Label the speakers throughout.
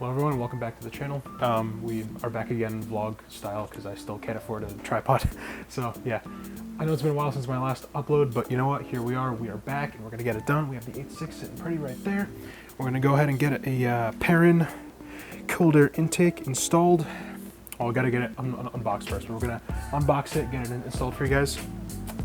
Speaker 1: Hello everyone, welcome back to the channel. We are back again vlog style because I still can't afford a tripod. So yeah, I know it's been a while since my last upload, but you know what? Here we are back and we're gonna get it done. We have the 86 sitting pretty right there. We're gonna go ahead and get a Perrin cold air intake installed. Oh, I gotta get it unboxed first. We're gonna unbox it, get it installed for you guys.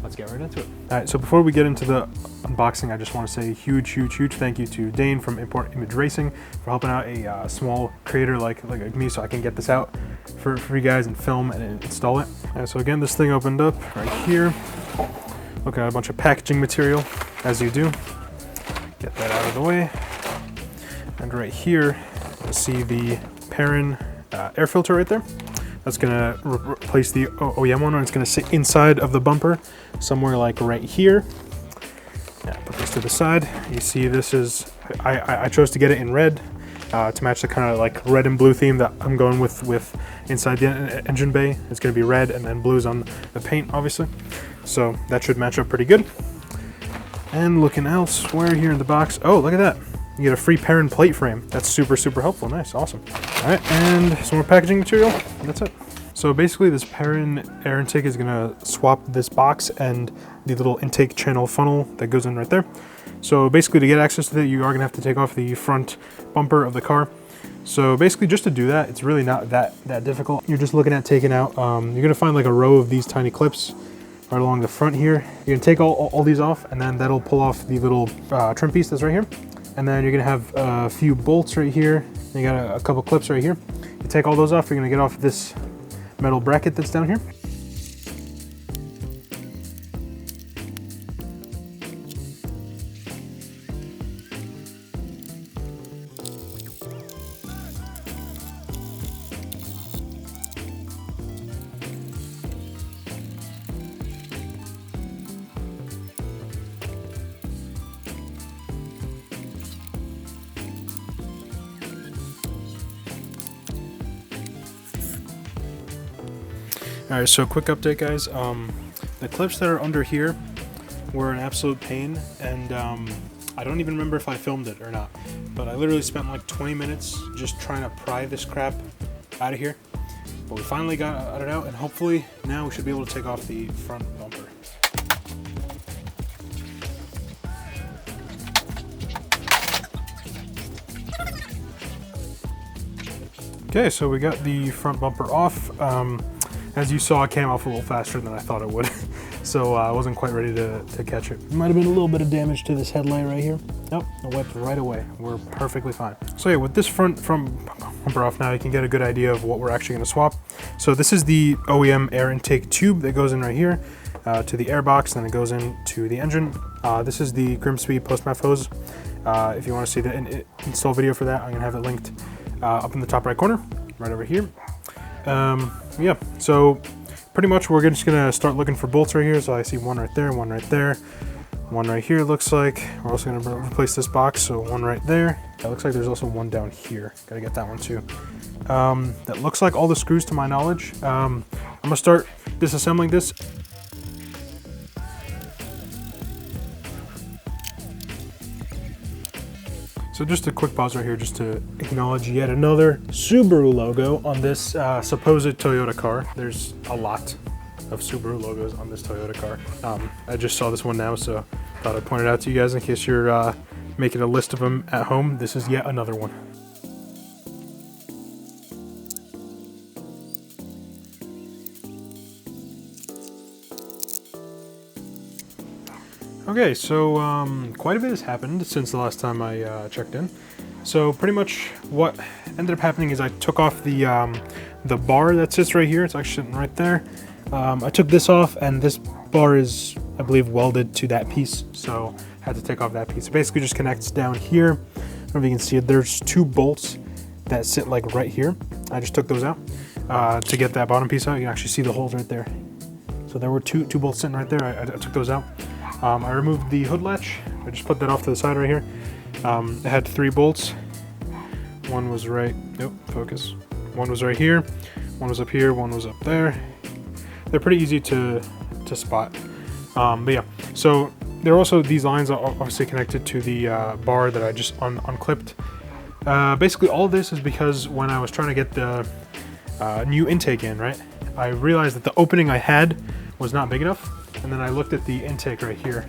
Speaker 1: Let's get right into it. All right, so before we get into the unboxing, I just want to say a huge thank you to Dane from Import Image Racing for helping out a small creator like me so I can get this out for you guys and film and install it. So again, this thing opened up right here. Look at a bunch of packaging material, as you do. Get that out of the way. And right here, you'll see the Perrin air filter right there. That's gonna replace the OEM one, and it's gonna sit inside of the bumper, somewhere like right here. Yeah, put this to the side. You see, this is I chose to get it in red to match the kind of like red and blue theme that I'm going with inside the engine bay. It's gonna be red and then blues on the paint, obviously. So that should match up pretty good. And looking elsewhere here in the box, oh, look at that. You get a free Perrin plate frame. That's super helpful. Nice, awesome. All right, and some more packaging material. That's it. So basically, this Perrin air intake is gonna swap this box and the little intake channel funnel that goes in right there. So basically, to get access to that, you are gonna have to take off the front bumper of the car. So basically, just to do that, it's really not that difficult. You're just looking at taking out. You're gonna find like a row of these tiny clips right along the front here. You're gonna take all these off, and then that'll pull off the little trim piece that's right here. And then you're gonna have a few bolts right here. You got a couple clips right here. You take all those off, you're gonna get off this metal bracket that's down here. All right, so quick update, guys. The clips that are under here were an absolute pain, and I don't even remember if I filmed it or not, but I literally spent like 20 minutes just trying to pry this crap out of here. But we finally got it out, and hopefully now we should be able to take off the front bumper. Okay, so we got the front bumper off. As you saw, it came off a little faster than I thought it would, so I wasn't quite ready to catch it. Might have been a little bit of damage to this headlight right here. Nope, it wiped right away. We're perfectly fine. So yeah, with this front bumper off now, you can get a good idea of what we're actually going to swap. So this is the OEM air intake tube that goes in right here to the air box, then it goes into the engine. This is the Grimsby post-maf hose. If you want to see the install video for that, I'm going to have it linked up in the top right corner, right over here. Yeah, so pretty much we're just gonna start looking for bolts right here. So I see one right there, one right here. Looks like we're also gonna replace this box, so one right there. It looks like there's also one down here. Gotta get that one too. That looks like all the screws to my knowledge. I'm gonna start disassembling this. So just a quick pause right here just to acknowledge yet another Subaru logo on this supposed Toyota car. There's a lot of Subaru logos on this Toyota car. I just saw this one now, so thought I'd point it out to you guys in case you're making a list of them at home. This is yet another one. Okay, so quite a bit has happened since the last time I checked in. So pretty much what ended up happening is I took off the bar that sits right here. It's actually sitting right there. I took this off, and this bar is, I believe, welded to that piece, so I had to take off that piece. It basically just connects down here. I don't know if you can see it. There's two bolts that sit like right here. I just took those out to get that bottom piece out. You can actually see the holes right there. So there were two bolts sitting right there. I took those out. I removed the hood latch. I just put that off to the side right here. It had 3 bolts. One was right, nope, focus. One was right here, one was up here, one was up there. They're pretty easy to spot. But yeah, so there are also these lines are obviously connected to the bar that I just unclipped Basically all this is because when I was trying to get the new intake in, right, I realized that the opening I had was not big enough, and then I looked at the intake right here,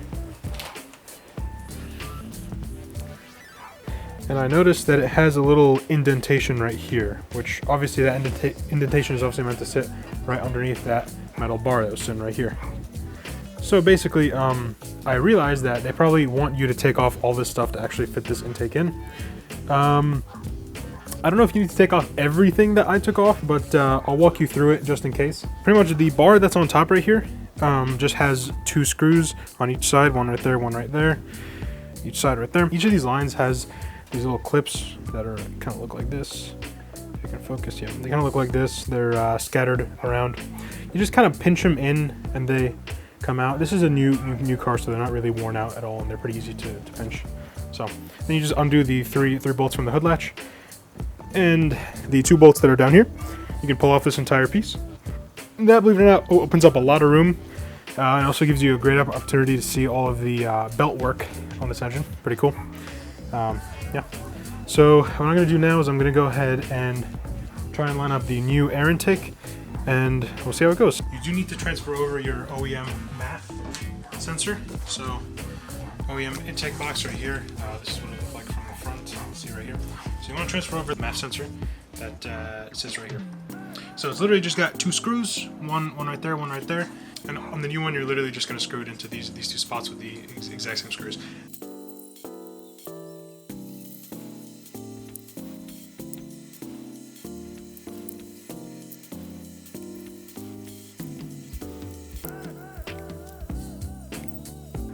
Speaker 1: and I noticed that it has a little indentation right here, which obviously that indentation is obviously meant to sit right underneath that metal bar that was sitting right here. So basically, I realized that they probably want you to take off all this stuff to actually fit this intake in. I don't know if you need to take off everything that I took off, but I'll walk you through it just in case. Pretty much the bar that's on top right here just has 2 screws on each side, one right there, one right there, each side right there. Each of these lines has these little clips that are kind of look like this. If you can focus, yeah, they kind of look like this. They're scattered around. You just kind of pinch them in and they come out. This is a new car, so they're not really worn out at all, and they're pretty easy to pinch. So then you just undo the three bolts from the hood latch, and the 2 bolts that are down here. You can pull off this entire piece. And that, believe it or not, opens up a lot of room. And also gives you a great opportunity to see all of the belt work on this engine. Pretty cool. Yeah. So what I'm going to do now is I'm going to go ahead and try and line up the new air intake, and we'll see how it goes. You do need to transfer over your OEM MAF sensor. So OEM intake box right here. This is what it looks like from the front. You can see right here. So you want to transfer over the MAF sensor that sits right here. So it's literally just got 2 screws, one right there, one right there. And on the new one, you're literally just going to screw it into these 2 spots with the exact same screws.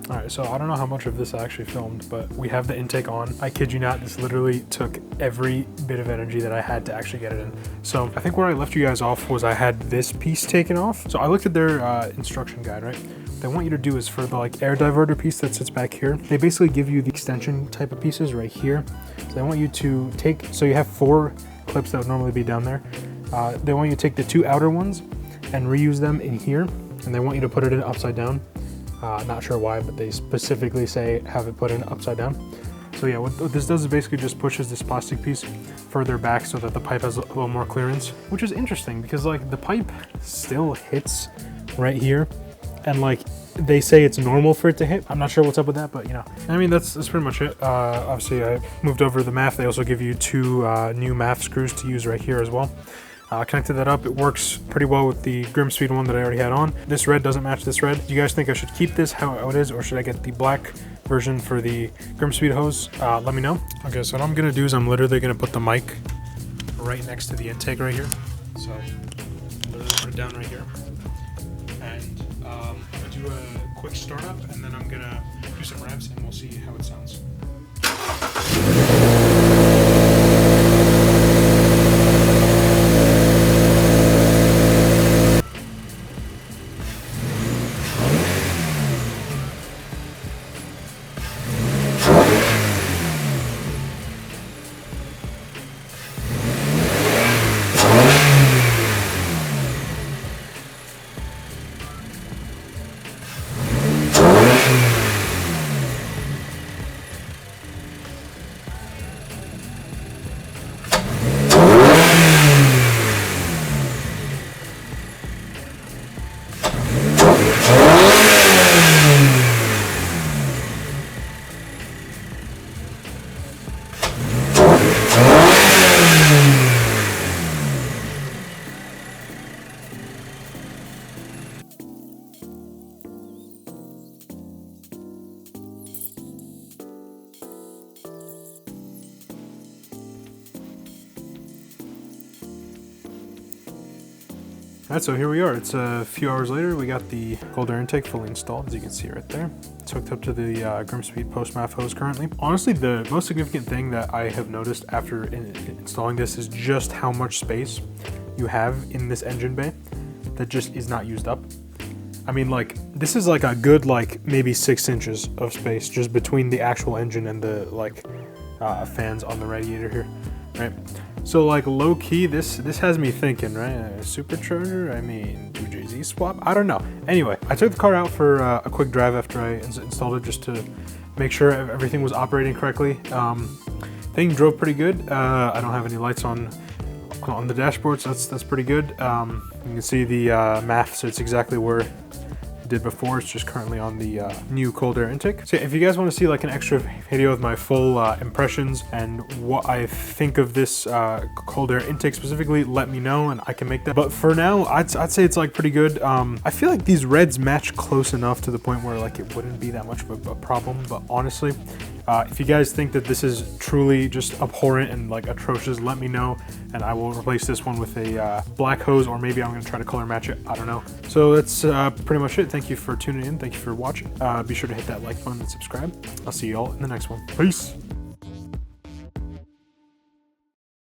Speaker 1: Alright, so I don't know how much of this I actually filmed, but we have the intake on. I kid you not, this literally took every bit of energy that I had to actually get it in. So I think where I left you guys off was I had this piece taken off. So I looked at their instruction guide, right? What they want you to do is for the air diverter piece that sits back here, they basically give you the extension type of pieces right here. So they want you to take, so you have 4 clips that would normally be down there. They want you to take the 2 outer ones and reuse them in here, and they want you to put it in upside down. Not sure why, but they specifically say have it put in upside down. So yeah, what this does is basically just pushes this plastic piece further back so that the pipe has a little more clearance, which is interesting because the pipe still hits right here, and they say it's normal for it to hit. I'm not sure what's up with that, but I mean, that's pretty much it. Obviously I moved over the MAF. They also give you 2 new MAF screws to use right here as well. Connected that up. It works pretty well with the Grimspeed one that I already had on. This red doesn't match this red. Do you guys think I should keep this how it is, or should I get the black version for the Grimspeed hose? Let me know. Okay, so what I'm gonna do is I'm literally gonna put the mic right next to the intake right here. So literally put it down right here, and I'm gonna do a quick startup, and then I'm gonna do some revs, and we'll see how it sounds. Alright, so here we are. It's a few hours later. We got the cold air intake fully installed, as you can see right there. It's hooked up to the Grimspeed post-MAF hose currently. Honestly, the most significant thing that I have noticed after installing this is just how much space you have in this engine bay that just is not used up. I mean, this is a good, maybe 6 inches of space just between the actual engine and the, fans on the radiator here, right? So low key, this has me thinking, right? A supercharger? I mean, 2JZ swap? I don't know. Anyway, I took the car out for a quick drive after I installed it just to make sure everything was operating correctly. Thing drove pretty good. I don't have any lights on the dashboard, so that's pretty good. You can see the MAF, so it's exactly where it did before. It's just currently on the new cold air intake. So if you guys want to see like an extra video with my full impressions and what I think of this cold air intake specifically, let me know and I can make that. But for now, I'd say it's like pretty good. I feel like these reds match close enough to the point where like it wouldn't be that much of a problem. But honestly, if you guys think that this is truly just abhorrent and like atrocious, let me know and I will replace this one with a black hose, or maybe I'm going to try to color match it. I don't know. So that's pretty much it. Thank you for tuning in. Thank you for watching. Be sure to hit that like button and subscribe. I'll see you all in the next one. Peace.